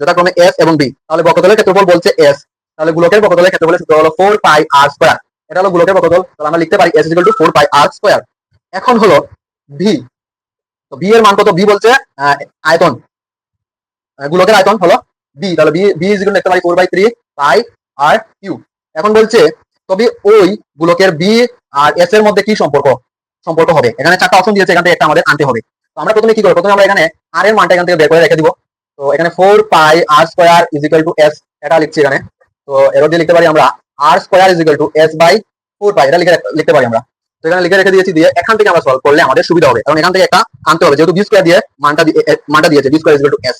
যথাক্রমে এস এবং বি। তাহলে বক্রতলের ক্ষেত্রফল বলছে এস, তাহলে গোলকের বক্রতলের ক্ষেত্রফলের সূত্র হলো 4 পাই আর স্কয়ার। এটা হলো গোলকের বক্রতল, তাহলে আমরা লিখতে পারি S equal to 4 pi R square. এখন হলো ভি, তো বি এর মান কত? বি বলছে আয়তন, গোলকের আয়তন হলো বি, তাহলে বি বি ইজ ইকুয়াল লিখতে পারি 4/3 পাই আর কিউ। এখন বলছে তবে ওই গোলকের বি আর এস এর মধ্যে কি সম্পর্ক হবে? এখানে চারটা অপশন দিয়েছে, এখান থেকে একটা আমাদের আনতে হবে। তো আমরা প্রথমে কি করব? প্রথমে আমরা এখানে আর এর মানটা এখান থেকে বের করে রেখে দিব। তো এখানে 4 pi R square is equal to S, এটা লিখছি এখানে। তো এর দিয়ে লিখতে পারি আমরা r square is equal to S by 4 pi, এটা লিখতে পারি আমরা। তো এখানে লিখে রেখে দিয়েছি, দিয়ে এখান থেকে আমরা সলভ করলে আমাদের সুবিধা হবে, কারণ এখান থেকে একটা আনতে হবে, যেহেতু বি স্কয়ার দিয়ে মানটা দিয়েছে B square is equal to S.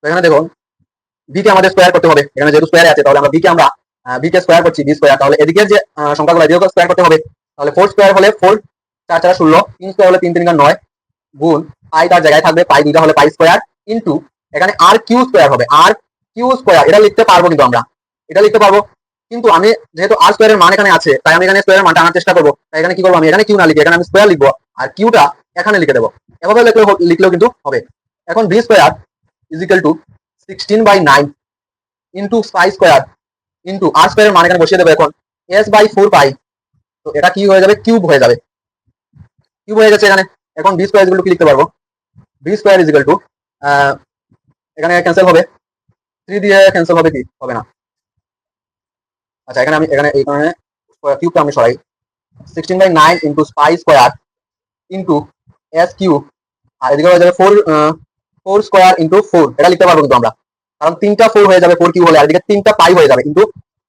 তো এখানে দেখুন বি কে আমাদের স্কয়ার করতে হবে, এখানে যেহেতু স্কয়ারে আছে তাহলে আমরা বি কে স্কয়ার করছি বি স্কয়ার, তাহলে এদিকে যে সংখ্যাগুলো এদিকে স্কয়ার করতে হবে। তাহলে 4 স্কয়ার হলে 4 4 4 16, 3 স্কয়ার হলে 3 3 9 গুণ পাই, তার জায়গায় থাকবে পাই, দুইটা হলে পাই স্কয়ার ইনটু এখানে আর কিউ স্কয়ার হবে, আর কিউ স্কয়ার। এটা লিখতে পারবো, কিন্তু আমরা এটা লিখতে পারবো, কিন্তু আমি যেহেতু আর স্কয়ারের মান এখানে আছে তাই আমি এখানে স্কয়ারের মানটা আনার চেষ্টা করবো। তাই এখানে কি করবো, আমি এখানে কিউ না লিখে এখানে আমি স্কয়ার লিখবো, আর কিউটা এখানে লিখে দেবো। এভাবে লিখলেও কিন্তু হবে। এখন B square is equal to 16/9 into pi square into r স্কয়ারের মান এখানে বসিয়ে দেবো এখন এস বাই 4 পাই। তো এটা কি হয়ে যাবে? কিউব হয়ে যাবে, কিউব হয়ে গেছে এখানে। এখন B square is equal to কি লিখতে পারবো? B square is equal to এখানে ক্যান্সেল হবে, 3 দিয়ে ক্যান্সেল হবে কি? হবে না। আচ্ছা এখানে আমি এখানে এই কারণে কিউবটা আমি সরাই, 16/9 into pi square into S cube, আর এদিকে হয়ে যাবে 4 স্কয়ার ইন্টু 4, এটা লিখতে পারবো কিন্তু আমরা, কারণ 3টা 4 হয়ে যাবে 4 কিউব হলে, আর এদিকে 3টা পাই হয়ে যাবে, কিন্তু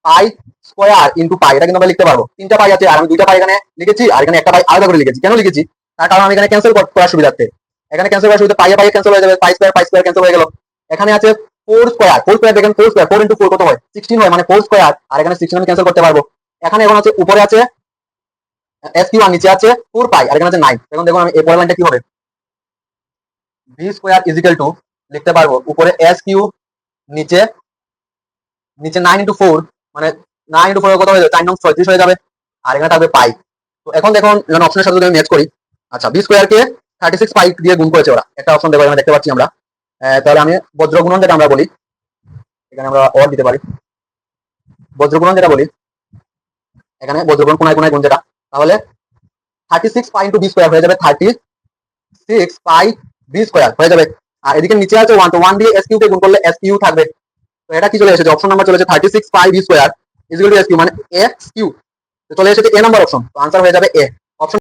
পাই স্কয়ার ইন্টু পাই এটা কিন্তু আমরা লিখতে পারবো। 3টা পাই আছে আর আমি 2টা পাই এখানে লিখেছি, আর এখানে একটা পাই আলাদা করে লিখেছি। কেন লিখেছি? তার কারণ আমি এখানে ক্যান্সেল করার সুবিধার্থে, এখানে ক্যান্সেল করার সুবিধা পাই ক্যান্সেল হয়ে যাবে, পাই স্কয়ার ক্যান্সেল হয়ে গেল। এখানে আছে 4 স্কয়ার দেখেন 4 স্কয়ার 4 ইনটু 4 কত হয়? 16 হয়, মানে 4 স্কয়ার, আর এখানে 16 আমি ক্যান্সেল করতে পারবো। এখানে এখন আছে উপরে আছে এস কিউ আর নিচে আছে 4 পাই, আর এখানে আছে 9। এখন দেখুন আমি এই পরের লাইনটা কি হবে, B square is equal to লিখতে পারবো উপরে এস কিউ, নিচে 9 ইনটু 4, মানে 9 ইনটু 4 কত হয়ে যাবে? 4 9 36 হয়ে যাবে, আর এখানে থাকবে পাই। তো এখন দেখুন এখানে অপশনের সাথে যদি আমি ম্যাচ করি, আচ্ছা বি স্কয়ার কে 36 পাই দিয়ে গুণ করেছে ওরা, একটা অপশন দেখো এখানে দেখতে পাচ্ছি আমরা। তাহলে আমি বজ্র গুণন যেটা আমরা বলি, এখানে আমরা অর দিতে পারি, বজ্র গুণন যেটা বলি এখানে বজ্র গুণন কোনায় কোনায় গুণ যেটা, তাহলে 36 পাই ইনটু বি স্কয়ার হয়ে যাবে 36 পাই বি স্কয়ার হয়ে যাবে। আর এদিকে নিচে আছে 1, তো 1 দিয়ে এস কিউ কে গুণ করলে এস কিউ থাকবে। তো এটা কি চলে এসেছে? অপশন নাম্বার চলে এসেছে 36 pi B square is equal to S Q, মানে এ কিউ। তো চলে এসেছে এ নাম্বার অপশন, তো আনসার হয়ে যাবে এ।